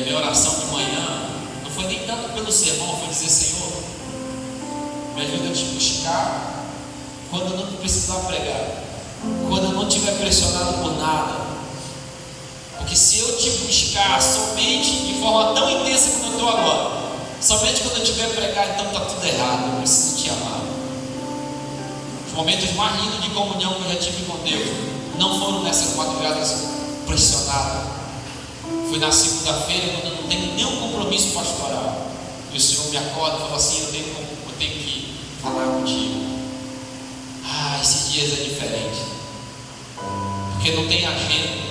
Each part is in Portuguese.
a minha oração de manhã não foi nem tanto pelo sermão, foi dizer: Senhor, me ajuda a te buscar quando eu não precisar pregar, quando eu não estiver pressionado por nada. Porque se eu te buscar somente de forma tão intensa como eu estou agora, somente quando eu estiver pregar, então está tudo errado. Eu preciso te amar. Os momentos mais lindos de comunhão que eu já tive com Deus não foram nessas madrugadas pressionadas. Foi na segunda-feira, quando eu não tenho nenhum compromisso pastoral, e o Senhor me acorda e fala assim: eu tenho que falar contigo. Esses dias é diferente, porque não tem agenda.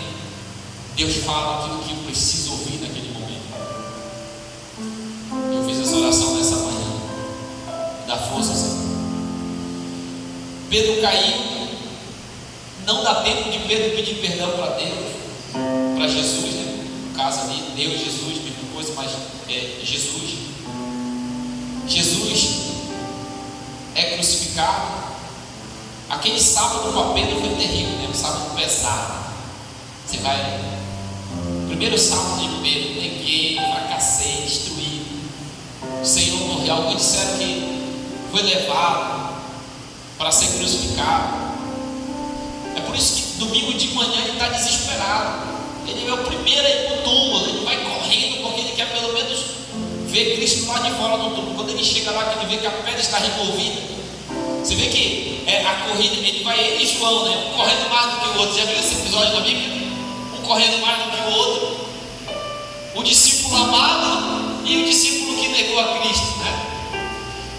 Deus fala aquilo que eu preciso ouvir naquele momento. Eu fiz essa oração nessa manhã. Dá força, Senhor. Pedro caiu. Não dá tempo de Pedro pedir perdão para Deus, para Jesus, né? No caso ali, Deus, Jesus, mesma coisa, mas Jesus é crucificado. Aquele sábado para Pedro foi terrível, né? Um sábado pesado. Você vai. Primeiro sábado de Pedro, neguei, fracassei, destruí. O Senhor morreu. Alguns disseram que foi levado para ser crucificado. É por isso que domingo de manhã ele está desesperado. Ele é o primeiro a ir para o túmulo. Ele vai correndo porque ele quer pelo menos ver Cristo lá de fora do túmulo. Quando ele chega lá, que ele vê que a pedra está removida. Você vê que a corrida, ele e João, né? Um correndo mais do que o outro. Já viu esse episódio da Bíblia? Um correndo mais do que o outro. O discípulo amado e o discípulo que negou a Cristo, né?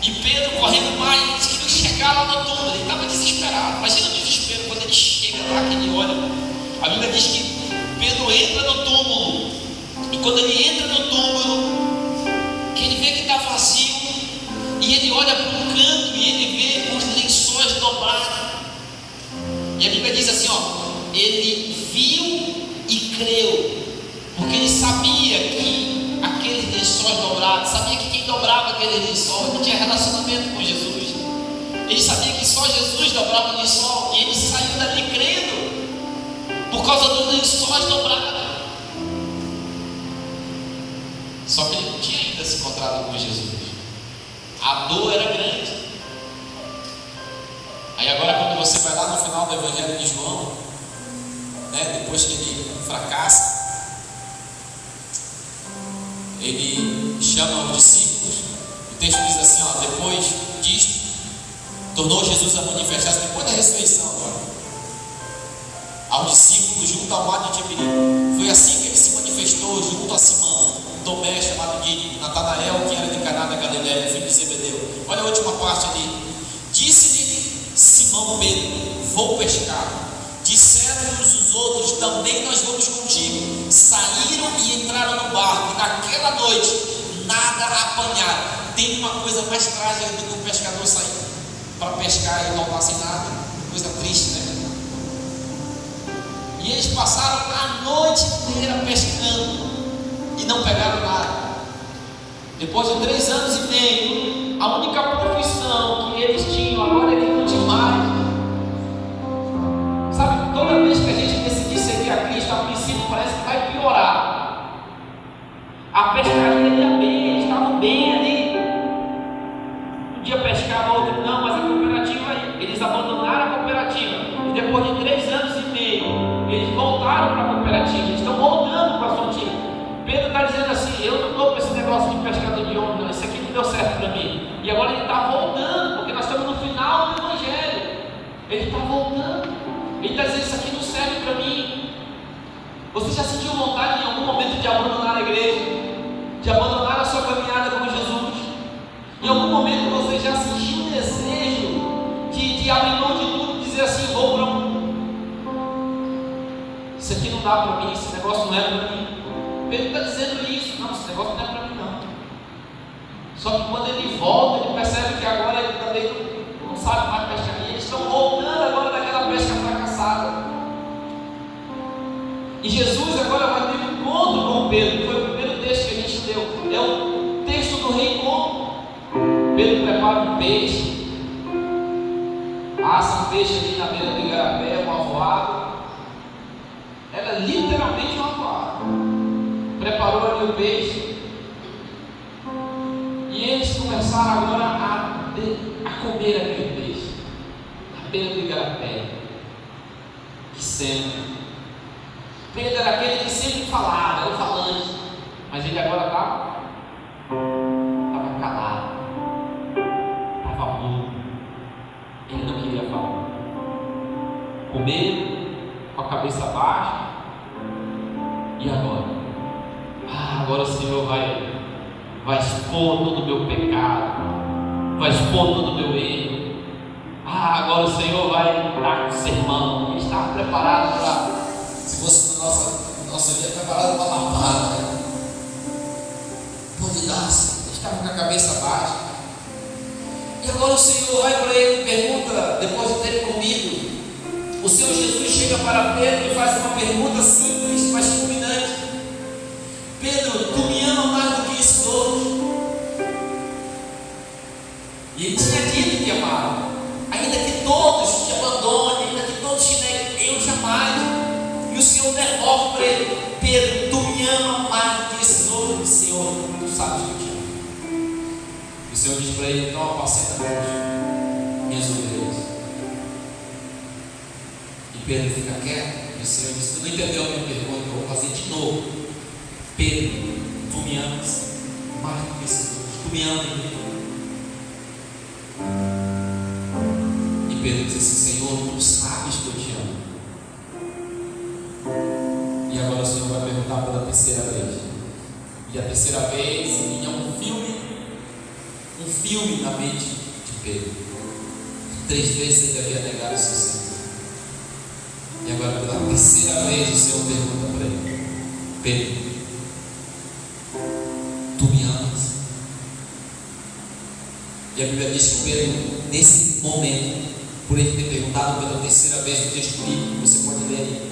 E Pedro correndo mais, eles queriam chegar lá no túmulo. Ele estava desesperado. Imagina o desespero quando ele chega lá, que ele olha. A Bíblia diz que Pedro entra no túmulo. E quando ele entra no túmulo, que ele vê que está vazio, e ele olha para um canto e ele vê os lençóis dobrados. E a Bíblia diz assim, ele viu e creu, porque ele sabia que aqueles lençóis dobrados, sabia que quem dobrava aqueles lençóis não tinha relacionamento com Jesus. Ele sabia que só Jesus dobrava o lençol, e ele saiu dali crendo, por causa dos lençóis dobrados. Só que ele não tinha ainda se encontrado com Jesus. A dor era grande. Aí agora, quando você vai lá no final do Evangelho de João, né, depois que ele fracassa, ele chama os discípulos. O texto diz assim, depois disto, tornou Jesus a manifestar-se, depois da ressurreição agora, aos discípulos junto ao mar de Tiberias. Foi assim que ele se manifestou junto a Simão, Tomé, chamado de Natanael, que era de Caná da Galileia, filho de Zebedeu. Olha a última parte ali. Disse-lhe Simão Pedro: vou pescar. Disseram-nos os outros: também nós vamos contigo. Saíram e entraram no barco, e naquela noite nada apanharam. Tem uma coisa mais trágica do que um pescador sair para pescar e voltar sem nada. Coisa triste, né? E eles passaram a noite inteira pescando e não pegaram nada. Depois de 3 anos e meio, a única profissão que eles tinham agora é que não tinha mais. Sabe, toda vez que a gente decidir seguir a Cristo, a princípio parece que vai piorar. A pescaria ia bem, eles estavam bem ali. Um dia pescavam, outro não, mas a cooperativa, eles abandonaram a cooperativa. E depois de 3 anos e meio, eles voltaram para a cooperativa. Eles estão voltando para a sua antiga. Pedro está dizendo assim: eu não estou com esse negócio de pescador de homem, não. Isso aqui não deu certo para mim. E agora ele está voltando, porque nós estamos no final do Evangelho. Ele está voltando. Ele está dizendo: isso aqui não serve para mim. Você já sentiu vontade em algum momento de abandonar a igreja? De abandonar a sua caminhada com Jesus? Em algum momento você já sentiu o desejo de abrir mão de tudo e dizer assim: vou para isso aqui não dá para mim, esse negócio não é para mim. Pedro está dizendo isso: não, esse negócio não é para mim não. Só que quando ele volta, ele percebe que agora ele também não sabe mais pescar. E eles estão voltando agora daquela pesca fracassada. E Jesus agora vai ter um encontro com Pedro. Foi o primeiro texto que a gente leu. É o texto do reencontro. Pedro prepara um peixe, assa um peixe ali na beira do igarapé, um avoado. Era literalmente um avoado. Preparou ali agora o peixe. E eles começaram agora a comer aquele peixe, à beira do igarapé. Que cena! Pedro era aquele que sempre falava, era o falante, mas ele agora estava calado, estava mudo, ele não queria falar. Comer com a cabeça baixa. E agora? Agora o Senhor vai expor todo o meu pecado, vai expor todo o meu erro. Agora o Senhor vai dar um sermão. Ele estava preparado para, se fosse na nossa vida, preparado para lavar, né? Pode dar, ele estava com a cabeça baixa. E agora o Senhor vai para ele e pergunta, depois de ter comido, o Senhor Jesus chega para Pedro e faz uma pergunta simples, mas fulminante: Pedro, tu me ama mais do que esses outros? E ele tinha dito que amava, ainda que todos te abandonem, ainda que todos te neguem, eu jamais. E o Senhor devolve para ele: Pedro, tu me ama mais do que esses outros? Senhor, tu sabes que eu te amo. E o Senhor diz para ele: então apacenta minhas ovelhas. Pedro fica quieto, e o Senhor diz: tu não entendeu a minha pergunta, eu vou fazer de novo. Pedro, tu me amas mais do que esses outros? Tu me amas? E Pedro diz assim: Senhor, tu sabes que eu te amo. E agora o Senhor vai perguntar pela terceira vez. E a terceira vez vinha um filme na mente de Pedro. 3 vezes ele havia negado o seu Senhor. E agora pela terceira vez o Senhor pergunta para ele: Pedro, tu me amas? E a Bíblia diz que Pedro, nesse momento, por ele ter perguntado pela terceira vez, no texto bíblico, você pode ler aí,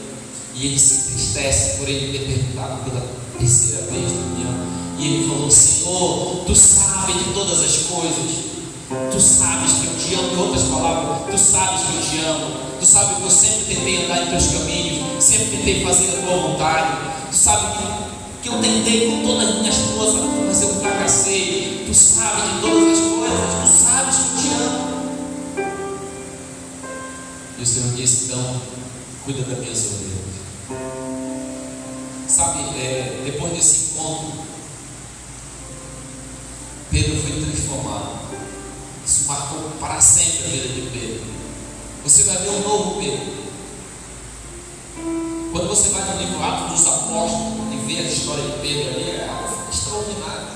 e ele se entristece por ele ter perguntado pela terceira vez: tu me amas? E ele falou: Senhor, tu sabes de todas as coisas, tu sabes que eu te amo. Em outras palavras, tu sabes que eu te amo. Tu sabe que eu sempre tentei andar em teus caminhos, sempre tentei fazer a tua vontade. Tu sabe que eu tentei com todas as minhas forças, mas eu fracassei. Tu sabes de todas as coisas, tu sabes que eu te amo. E o Senhor disse: então, cuida das minhas ovelhas. Sabe, depois desse encontro, Pedro foi transformado. Isso marcou para sempre a vida de Pedro. Você vai ver um novo Pedro. Quando você vai no livro Atos dos Apóstolos e vê a história de Pedro ali, é algo extraordinário.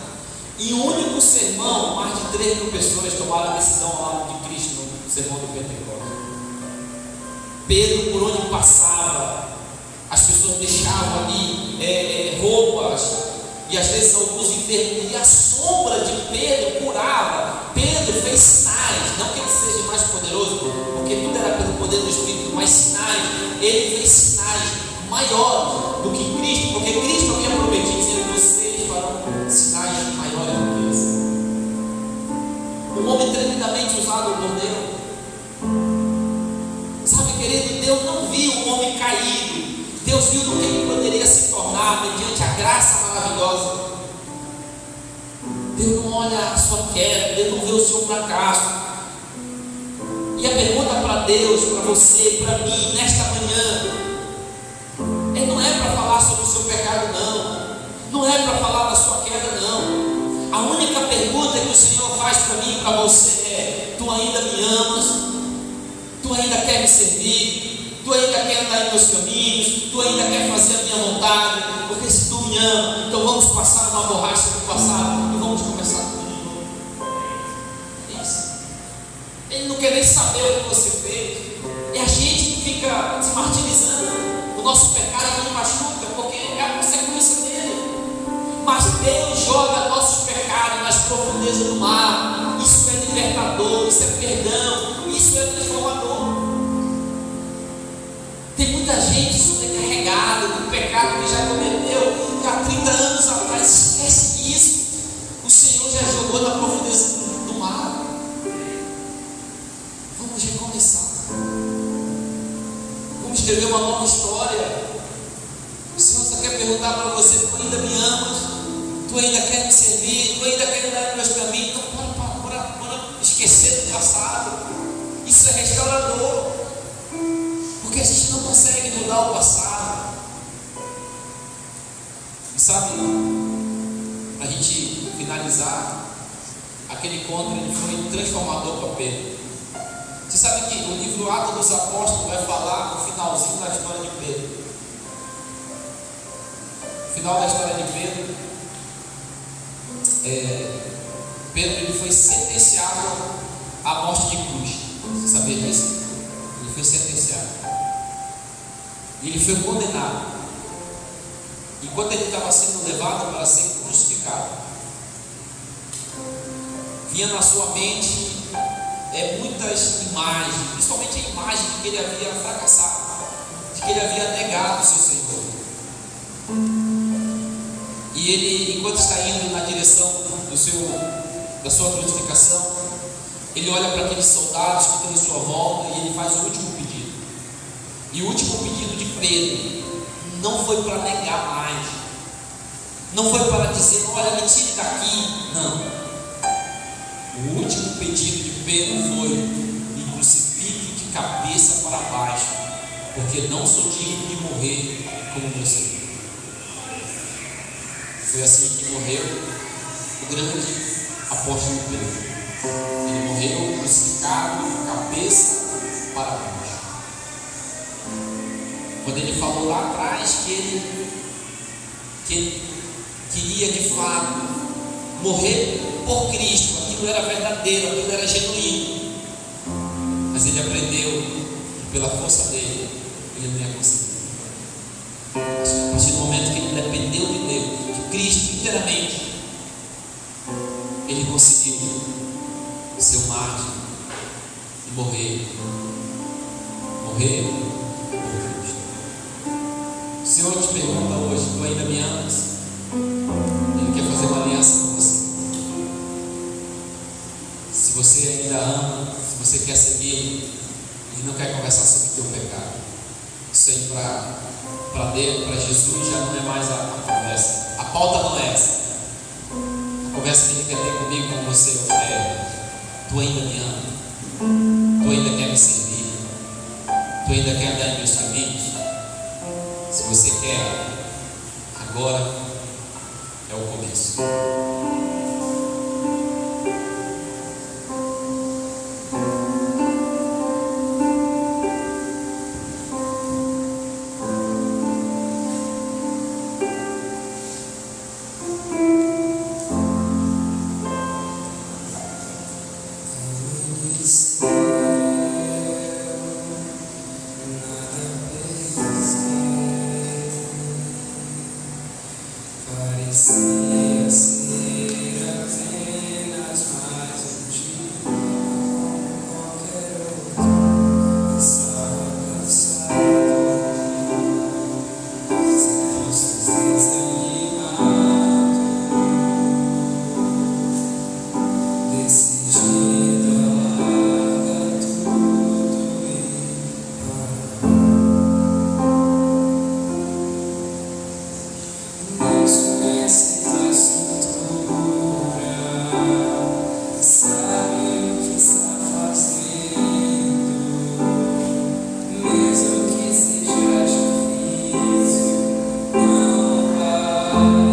Em um único sermão, mais de 3.000 pessoas tomaram a decisão ao lado de Cristo no sermão do Pentecostes. Pedro, por onde passava, as pessoas deixavam ali roupas, e às vezes alguns enfermos, e a sombra de Pedro curava. Pedro fez sinais, não que ele seja mais poderoso, porque tudo era pelo poder do Espírito, mas sinais. Ele fez sinais maiores do que Cristo, porque Cristo havia prometido, dizendo: vocês farão sinais maiores do que esse. Um homem tremendamente usado por Deus. Sabe, querido, Deus não viu um homem caído. Deus viu no que ele poderia se tornar mediante a graça maravilhosa. Deus não olha a sua queda, Deus não vê o seu fracasso. E a pergunta para Deus, para você, para mim, nesta manhã, não é para falar sobre o seu pecado, não é para falar da sua queda, não. A única pergunta que o Senhor faz para mim e para você é: tu ainda me amas? Tu ainda quer me servir? Tu ainda quer andar em meus caminhos? Tu ainda quer fazer a minha vontade? Porque se tu me ama, então vamos passar uma borracha do passado e vamos começar tudo de novo. Isso. Ele não quer nem saber o que você fez. É a gente que fica se martirizando. O nosso pecado nos machuca, porque é a consequência dele. Mas Deus joga nossos pecados nas profundezas do mar. Isso é libertador, isso é perdão, isso é transformador. Tem muita gente sobrecarregada do pecado que já cometeu há 30 anos atrás. Esquece isso. O Senhor já jogou na profundeza do mar. Vamos recomeçar. Vamos escrever uma nova história. O Senhor só quer perguntar para você: tu ainda me amas? Tu ainda quer me servir, tu ainda quer andar nos meus caminhos. Então, bora esquecer do passado. Isso é restaurador, porque a gente não consegue mudar o passado. E sabe, para a gente finalizar, aquele encontro ele foi transformador para Pedro. Você sabe que o livro Atos dos Apóstolos vai falar no finalzinho da história de Pedro. No final da história de Pedro, Pedro ele foi sentenciado à morte de cruz. Você sabia disso? Ele foi sentenciado. E ele foi condenado. Enquanto ele estava sendo levado para ser crucificado, vinha na sua mente muitas imagens, principalmente a imagem de que ele havia fracassado, de que ele havia negado o seu Senhor. E ele, enquanto está indo na direção da sua crucificação, ele olha para aqueles soldados que estão em sua volta e ele faz o último pedido. E o último pedido de Pedro não foi para negar mais, não foi para dizer, olha, me tire daqui. Não. O último pedido de Pedro foi: me crucifique de cabeça para baixo, porque não sou digno de morrer como meu Senhor. Foi assim que morreu o grande apóstolo Pedro. Ele morreu crucificado de cabeça para baixo. Quando ele falou lá atrás que ele queria de fato morrer por Cristo, aquilo era verdadeiro, aquilo era genuíno, mas ele aprendeu que pela força dele ele não ia conseguir. A partir do momento que ele dependeu de Deus, de Cristo inteiramente, ele conseguiu ser um mártir e morrer por Cristo. O Senhor te pergunta hoje: tu ainda me amas? Ele quer fazer uma aliança com você. Se você ainda ama, se você quer seguir, ele não quer conversar sobre o teu pecado. Isso aí para Deus, para Jesus, já não é mais a conversa. A pauta não é essa. A conversa que ele quer ter comigo, com você, tu ainda me ama? Tu ainda quer me servir? Tu ainda quer andar em meus caminhos? Se você quer, agora é o começo. Oh,